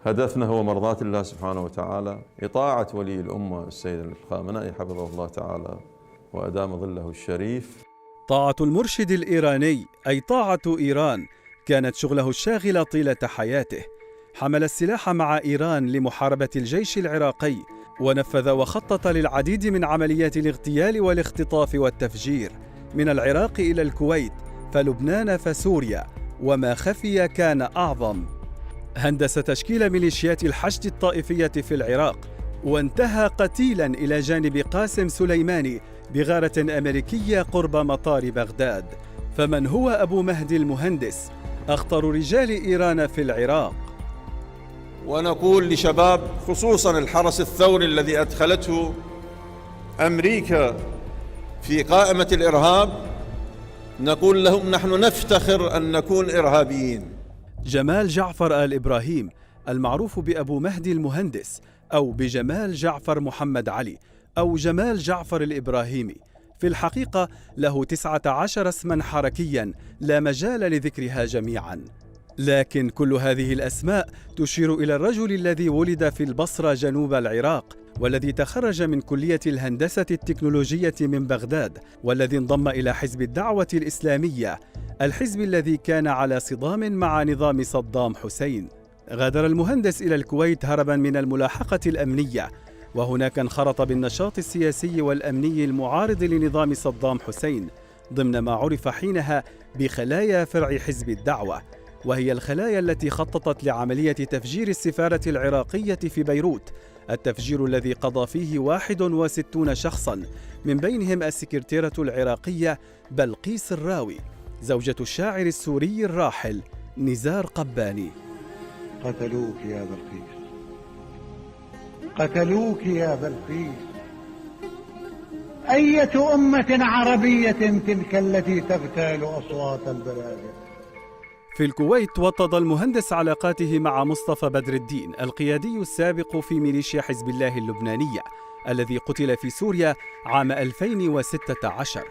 هدفنا هو مرضاة الله سبحانه وتعالى، إطاعة ولي الأمة السيد الخامنئي حفظه الله تعالى وأدام ظله الشريف. طاعة المرشد الإيراني أي طاعة إيران كانت شغله الشاغل طيلة حياته. حمل السلاح مع إيران لمحاربة الجيش العراقي، ونفذ وخطط للعديد من عمليات الاغتيال والاختطاف والتفجير من العراق إلى الكويت فلبنان فسوريا، وما خفي كان أعظم. هندس تشكيل ميليشيات الحشد الطائفية في العراق، وانتهى قتيلا إلى جانب قاسم سليماني بغارة أمريكية قرب مطار بغداد. فمن هو أبو مهدي المهندس، أخطر رجال إيران في العراق؟ ونقول لشباب خصوصا الحرس الثوري الذي أدخلته أمريكا في قائمة الإرهاب، نقول لهم نحن نفتخر أن نكون إرهابيين. جمال جعفر آل إبراهيم المعروف بأبو مهدي المهندس أو بجمال جعفر محمد علي أو جمال جعفر الإبراهيمي، في الحقيقة له 19 اسما حركيا لا مجال لذكرها جميعا، لكن كل هذه الأسماء تشير إلى الرجل الذي ولد في البصرة جنوب العراق، والذي تخرج من كلية الهندسة التكنولوجية من بغداد، والذي انضم إلى حزب الدعوة الإسلامية، الحزب الذي كان على صدام مع نظام صدام حسين. غادر المهندس إلى الكويت هربا من الملاحقة الأمنية، وهناك انخرط بالنشاط السياسي والأمني المعارض لنظام صدام حسين ضمن ما عرف حينها بخلايا فرع حزب الدعوة، وهي الخلايا التي خططت لعملية تفجير السفارة العراقية في بيروت، التفجير الذي قضى فيه 61 شخصا، من بينهم السكرتيرة العراقية بلقيس الراوي زوجة الشاعر السوري الراحل نزار قباني. قتلوك يا بلقيس، قتلوك يا بلقيس. أية أمة عربية تلك التي تغتال أصوات البلاد؟ في الكويت وطد المهندس علاقاته مع مصطفى بدر الدين القيادي السابق في ميليشيا حزب الله اللبنانية، الذي قتل في سوريا عام 2016،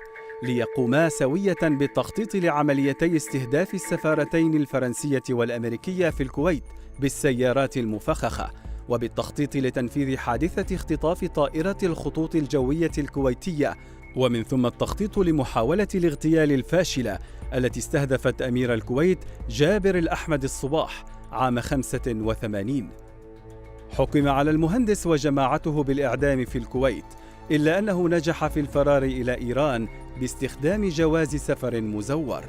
ليقوما سوية بالتخطيط لعمليتي استهداف السفارتين الفرنسية والأمريكية في الكويت بالسيارات المفخخة، وبالتخطيط لتنفيذ حادثة اختطاف طائرة الخطوط الجوية الكويتية، ومن ثم التخطيط لمحاولة الاغتيال الفاشلة التي استهدفت أمير الكويت جابر الأحمد الصباح عام 85. حكم على المهندس وجماعته بالإعدام في الكويت، إلا أنه نجح في الفرار إلى إيران باستخدام جواز سفر مزور.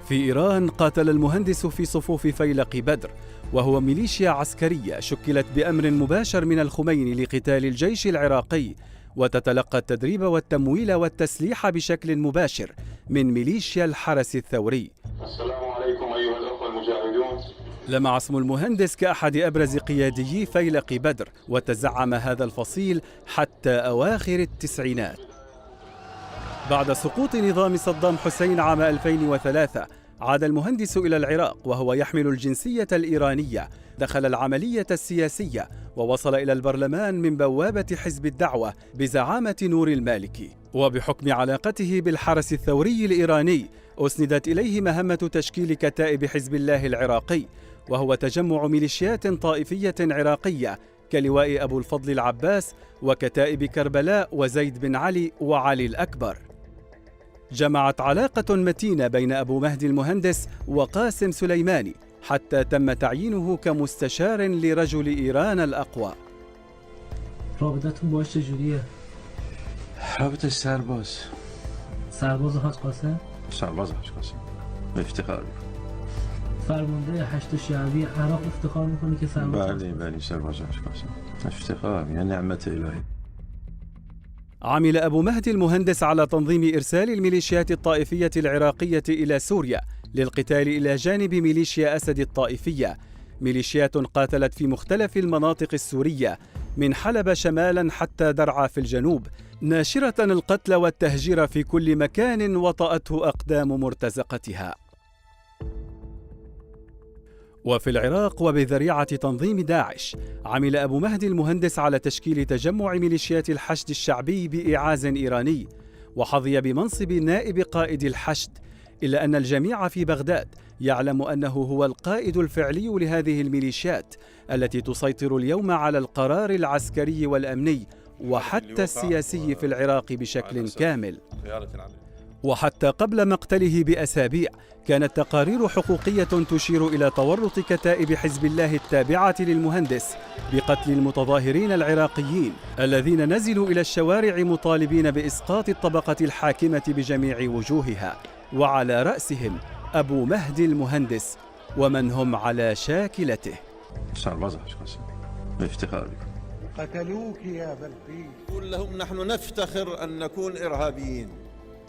في إيران قاتل المهندس في صفوف فيلق بدر، وهو ميليشيا عسكرية شكلت بأمر مباشر من الخميني لقتال الجيش العراقي، وتتلقى التدريب والتمويل والتسليح بشكل مباشر من ميليشيا الحرس الثوري. السلام عليكم أيها الأخوة المجاهدون. لمع اسم المهندس كأحد أبرز قياديي فيلق بدر، وتزعم هذا الفصيل حتى أواخر التسعينات. بعد سقوط نظام صدام حسين عام 2003 عاد المهندس إلى العراق وهو يحمل الجنسية الإيرانية. دخل العملية السياسية ووصل إلى البرلمان من بوابة حزب الدعوة بزعامة نور المالكي، وبحكم علاقته بالحرس الثوري الإيراني أسندت إليه مهمة تشكيل كتائب حزب الله العراقي، وهو تجمع ميليشيات طائفية عراقية كلواء أبو الفضل العباس وكتائب كربلاء وزيد بن علي وعلي الأكبر. جمعت علاقة متينة بين أبو مهدي المهندس وقاسم سليماني حتى تم تعيينه كمستشار لرجل إيران الأقوى. رابطتون باش چجوریه؟ رابطه سرباز حاج قاسم؟ سرباز حاج قاسم افتخار میکنه. فرمانده هشت شعبی عراق افتخار میکنه که سرباز. بله سرباز حاج قاسم افتخار، يعني نعمة إلهي. عمل أبو مهدي المهندس على تنظيم إرسال الميليشيات الطائفية العراقية إلى سوريا للقتال إلى جانب ميليشيا أسد الطائفية، ميليشيات قاتلت في مختلف المناطق السورية من حلب شمالا حتى درعا في الجنوب، ناشرة القتل والتهجير في كل مكان وطأته أقدام مرتزقتها. وفي العراق وبذريعة تنظيم داعش عمل أبو مهدي المهندس على تشكيل تجمع ميليشيات الحشد الشعبي بإيعاز إيراني، وحظي بمنصب نائب قائد الحشد، إلا أن الجميع في بغداد يعلم أنه هو القائد الفعلي لهذه الميليشيات التي تسيطر اليوم على القرار العسكري والأمني وحتى السياسي في العراق بشكل كامل. وحتى قبل مقتله بأسابيع كانت تقارير حقوقية تشير إلى تورط كتائب حزب الله التابعة للمهندس بقتل المتظاهرين العراقيين الذين نزلوا إلى الشوارع مطالبين بإسقاط الطبقة الحاكمة بجميع وجوهها، وعلى رأسهم أبو مهدي المهندس ومن هم على شاكلته. قتلوك يا بلقيس. قل لهم نحن نفتخر أن نكون إرهابيين.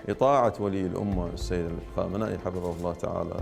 إطاعة ولي الأمة السيد الخامنئي حفظه الله تعالى